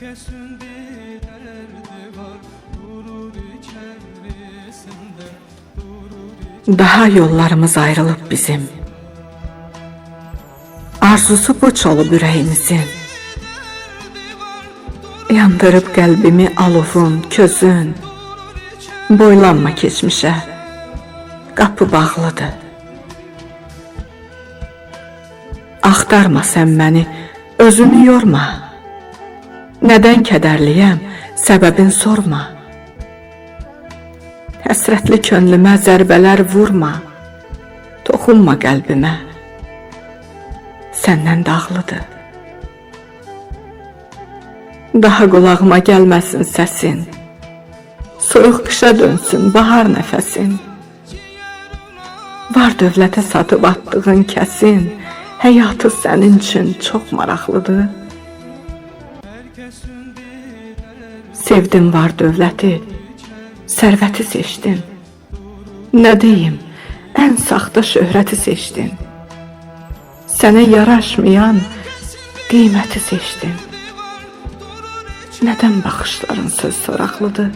Herkesin bir derdi var, durur içerisinde, durur Daha yollarımız ayrılıp bizim. Arzusu puç olub ürəyimizin. Yandırıb qəlbimi alovun, közün. Boylanma keçmişə, qapı bağlıdır. Axtarma sən məni, özünü yorma. Nədən kədərliyəm, səbəbin sorma. Həsrətli könlümə zərbələr vurma. Toxunma qəlbimə, səndən dağlıdır. Daha qulağıma gəlməsin səsin. Soyuq qışa dönsün bahar nəfəsin. Var dövlətə satıb atdığın kəsin. Həyatı sənin üçün çox maraqlıdır. Sevdim var dövləti, sərvəti seçdin. Nə deyim, ən saxta şöhrəti seçdin. Sənə yaraşmayan qiyməti seçdin. Nədən baxışların söz soraqlıdır?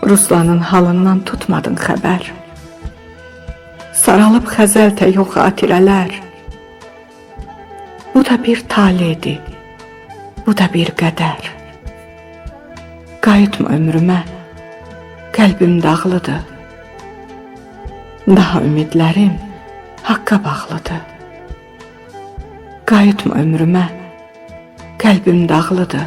Ruslanın halından tutmadın xəbər. Saralıb xəzəltə yox xatirələr. Bu da bir taledir, bu da bir qədər. Qayıtma ömrümə, qəlbim dağlıdır. Daha ümidlərim haqqa bağlıdır. Qayıtma ömrümə, qəlbim dağlıdır.